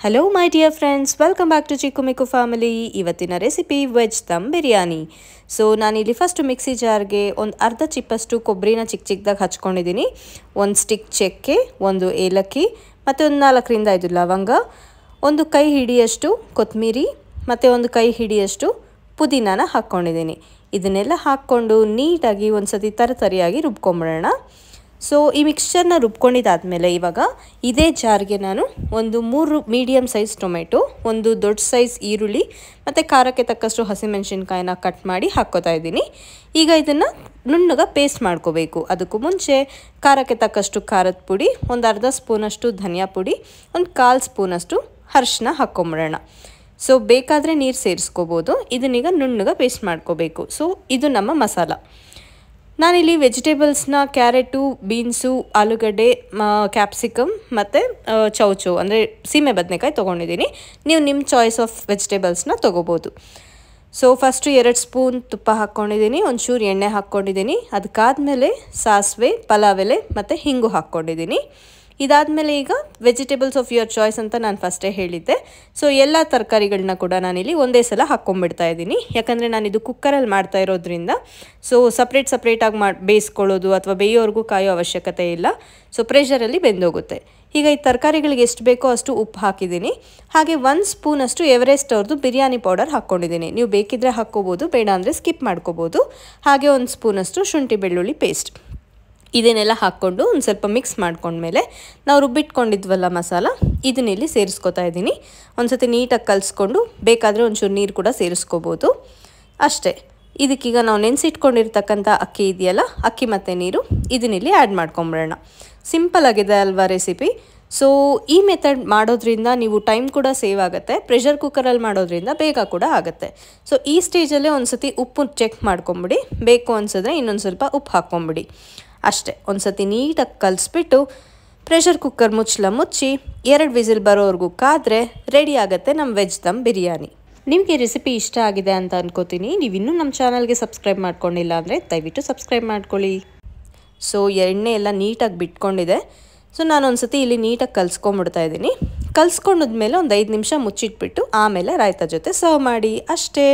Hello my dear friends, welcome back to Chiku Miku family. ಇವತ್ತಿನ recipe veg dum biryani. So ನಾನಿಲ್ಲಿ first mixie ಜಾರ್ಗೆ ಒಂದು ಅರ್ಧ ಚಿಪ್ಪಷ್ಟು ಕೊಬ್ಬರಿನ ಚಿಕ್ಕದಾಗಿ ಹಚ್ಕೊಂಡಿದ್ದೀನಿ. ಒಂದು ಸ್ಟಿಕ್ ಚಕ್ಕೆ, ಒಂದು ಏಲಕ್ಕಿ ಮತ್ತು ಒಂದು 4ರಿಂದ 5 ಲವಂಗ, ಒಂದು ಕೈ ಹಿಡಿಯಷ್ಟು ಕೊತ್ತಂಬರಿ ಮತ್ತು ಒಂದು ಕೈ ಹಿಡಿಯಷ್ಟು ಪುದೀನಾನ ಹಾಕ್ಕೊಂಡಿದ್ದೀನಿ. ಇದನ್ನೆಲ್ಲ ಹಾಕ್ಕೊಂಡು ನೀಟಾಗಿ ಒಂದು ಸತಿ ತರಿಯಾಗಿ ರುಬ್ಕೊಂಬಿಡೋಣ. ಸೊ ಈ ಮಿಕ್ಸ್ಚರ್ನ ರುಬ್ಕೊಂಡಿದ್ದಾದಮೇಲೆ ಇವಾಗ ಇದೇ ಜಾರ್ಗೆ ನಾನು ಒಂದು 3 ಮೀಡಿಯಮ್ ಸೈಜ್ ಟೊಮೆಟೊ, ಒಂದು ದೊಡ್ಡ ಸೈಜ್ ಈರುಳ್ಳಿ ಮತ್ತು ಖಾರಕ್ಕೆ ತಕ್ಕಷ್ಟು ಹಸಿಮೆಣಸಿನ್ಕಾಯಿನ ಕಟ್ ಮಾಡಿ ಹಾಕ್ಕೋತಾ ಇದ್ದೀನಿ. ಈಗ ಇದನ್ನು ನುಣ್ಣಗೆ ಪೇಸ್ಟ್ ಮಾಡ್ಕೋಬೇಕು. ಅದಕ್ಕೂ ಮುಂಚೆ ಖಾರಕ್ಕೆ ತಕ್ಕಷ್ಟು ಖಾರದ ಪುಡಿ, ಒಂದು ಅರ್ಧ ಸ್ಪೂನಷ್ಟು ಧನಿಯಾ ಪುಡಿ, ಒಂದು 1/4 ಸ್ಪೂನಷ್ಟು ಅರಿಶಿನ ಹಾಕ್ಕೊಂಬಿಡೋಣ. ಸೊ ಬೇಕಾದರೆ ನೀರು ಸೇರಿಸ್ಕೋಬೋದು. ಇದನ್ನೀಗ ನುಣ್ಣಗೆ ಪೇಸ್ಟ್ ಮಾಡ್ಕೋಬೇಕು. ಸೊ ಇದು ನಮ್ಮ ಮಸಾಲ. ನಾನಿಲ್ಲಿ ವೆಜಿಟೇಬಲ್ಸ್ನ ಕ್ಯಾರೆಟು, ಬೀನ್ಸು, ಆಲೂಗಡ್ಡೆ, ಕ್ಯಾಪ್ಸಿಕಮ್ ಮತ್ತು ಚೌಚೌ ಅಂದರೆ ಸೀಮೆ ಬದನೆಕಾಯಿ ತೊಗೊಂಡಿದ್ದೀನಿ. ನೀವು ನಿಮ್ಮ ಚಾಯ್ಸ್ ಆಫ್ ವೆಜಿಟೇಬಲ್ಸ್ನ ತೊಗೋಬೋದು. ಸೊ ಫಸ್ಟು 2 ಸ್ಪೂನ್ ತುಪ್ಪ ಹಾಕ್ಕೊಂಡಿದ್ದೀನಿ, ಒಂಚೂರು ಎಣ್ಣೆ ಹಾಕ್ಕೊಂಡಿದ್ದೀನಿ. ಅದಕ್ಕಾದಮೇಲೆ ಸಾಸಿವೆ, ಪಲಾವ್ ಎಲೆ ಮತ್ತು ಹಿಂಗು ಹಾಕ್ಕೊಂಡಿದ್ದೀನಿ. ಇದಾದಮೇಲೆ ಈಗ ವೆಜಿಟೇಬಲ್ಸ್ ಆಫ್ ಯುವರ್ ಚಾಯ್ಸ್ ಅಂತ ನಾನು ಫಸ್ಟೇ ಹೇಳಿದ್ದೆ. ಸೊ ಎಲ್ಲ ತರಕಾರಿಗಳನ್ನ ಕೂಡ ನಾನಿಲ್ಲಿ ಒಂದೇ ಸಲ ಹಾಕ್ಕೊಂಡ್ಬಿಡ್ತಾ ಇದ್ದೀನಿ. ಯಾಕಂದರೆ ನಾನಿದು ಕುಕ್ಕರಲ್ಲಿ ಮಾಡ್ತಾ ಇರೋದ್ರಿಂದ ಸೊ ಸಪ್ರೇಟಾಗಿ ಬೇಯಿಸ್ಕೊಳ್ಳೋದು ಅಥವಾ ಬೇಯೋವರೆಗೂ ಕಾಯೋ ಅವಶ್ಯಕತೆ ಇಲ್ಲ. ಸೊ ಪ್ರೆಷರಲ್ಲಿ ಬೆಂದೋಗುತ್ತೆ. ಈಗ ಈ ತರಕಾರಿಗಳಿಗೆ ಎಷ್ಟು ಬೇಕೋ ಅಷ್ಟು ಉಪ್ಪು ಹಾಕಿದ್ದೀನಿ. ಹಾಗೆ 1 ಸ್ಪೂನಷ್ಟು ಎವರೆಸ್ಟ್ ಅವ್ರದ್ದು ಬಿರಿಯಾನಿ ಪೌಡರ್ ಹಾಕ್ಕೊಂಡಿದ್ದೀನಿ. ನೀವು ಬೇಕಿದ್ದರೆ ಹಾಕ್ಕೋಬೋದು, ಬೇಡ ಅಂದರೆ ಸ್ಕಿಪ್ ಮಾಡ್ಕೋಬೋದು. ಹಾಗೆ 1 ಸ್ಪೂನಷ್ಟು ಶುಂಠಿ ಬೆಳ್ಳುಳ್ಳಿ ಪೇಸ್ಟ್. ಇದನ್ನೆಲ್ಲ ಹಾಕ್ಕೊಂಡು ಒಂದು ಸ್ವಲ್ಪ ಮಿಕ್ಸ್ ಮಾಡ್ಕೊಂಡ್ಮೇಲೆ ನಾವು ರುಬ್ಬಿಟ್ಕೊಂಡಿದ್ವಲ್ಲ ಮಸಾಲ, ಇದನ್ನಿಲ್ಲಿ ಸೇರಿಸ್ಕೊತಾ ಇದ್ದೀನಿ. ಒಂದು ಸತಿ ನೀಟಾಗಿ ಕಲಿಸ್ಕೊಂಡು ಬೇಕಾದರೆ ಒಂಚೂರು ನೀರು ಕೂಡ ಸೇರಿಸ್ಕೋಬೋದು. ಅಷ್ಟೇ. ಇದಕ್ಕೀಗ ನಾವು ನೆನೆಸಿಟ್ಕೊಂಡಿರ್ತಕ್ಕಂಥ ಅಕ್ಕಿ ಇದೆಯಲ್ಲ, ಅಕ್ಕಿ ಮತ್ತು ನೀರು ಇದನ್ನಿಲ್ಲಿ ಆ್ಯಡ್ ಮಾಡ್ಕೊಂಬಿಡೋಣ. ಸಿಂಪಲ್ ಆಗಿದೆ ಅಲ್ವಾ ರೆಸಿಪಿ. ಸೊ ಈ ಮೆಥಡ್ ಮಾಡೋದ್ರಿಂದ ನೀವು ಟೈಮ್ ಕೂಡ ಸೇವ್ ಆಗುತ್ತೆ. ಪ್ರೆಷರ್ ಕುಕ್ಕರಲ್ಲಿ ಮಾಡೋದ್ರಿಂದ ಬೇಗ ಕೂಡ ಆಗುತ್ತೆ. ಸೊ ಈ ಸ್ಟೇಜಲ್ಲೇ ಒಂದು ಸತಿ ಉಪ್ಪು ಚೆಕ್ ಮಾಡ್ಕೊಂಬಿಡಿ. ಬೇಕು ಅನಿಸಿದ್ರೆ ಇನ್ನೊಂದು ಸ್ವಲ್ಪ ಉಪ್ಪು ಹಾಕ್ಕೊಂಬಿಡಿ. ಅಷ್ಟೇ. ಒಂದು ಸತಿ ನೀಟಾಗಿ ಕಲಿಸ್ಬಿಟ್ಟು ಪ್ರೆಷರ್ ಕುಕ್ಕರ್ ಮುಚ್ಚಿ 2 ವಿಸಿಲ್ ಬರೋವರೆಗೂ ಕಾದರೆ ರೆಡಿ ಆಗುತ್ತೆ ನಮ್ಮ ವೆಜ್ ದಮ್ ಬಿರಿಯಾನಿ. ನಿಮಗೆ ರೆಸಿಪಿ ಇಷ್ಟ ಆಗಿದೆ ಅಂತ ಅನ್ಕೋತೀನಿ. ನೀವು ಇನ್ನೂ ನಮ್ಮ ಚಾನಲ್ಗೆ ಸಬ್ಸ್ಕ್ರೈಬ್ ಮಾಡ್ಕೊಂಡಿಲ್ಲ ಅಂದರೆ ದಯವಿಟ್ಟು ಸಬ್ಸ್ಕ್ರೈಬ್ ಮಾಡ್ಕೊಳ್ಳಿ. ಸೊ ಎಣ್ಣೆ ಎಲ್ಲ ನೀಟಾಗಿ ಬಿಟ್ಕೊಂಡಿದೆ. ಸೊ ನಾನೊಂದು ಸತಿ ಇಲ್ಲಿ ನೀಟಾಗಿ ಕಲಿಸ್ಕೊಂಬಿಡ್ತಾ ಇದ್ದೀನಿ. ಕಲಿಸ್ಕೊಂಡಾದ್ಮೇಲೆ ಒಂದು 5 ನಿಮಿಷ ಮುಚ್ಚಿಟ್ಬಿಟ್ಟು ಆಮೇಲೆ ರಾಯ್ತ ಜೊತೆ ಸರ್ವ್ ಮಾಡಿ. ಅಷ್ಟೇ.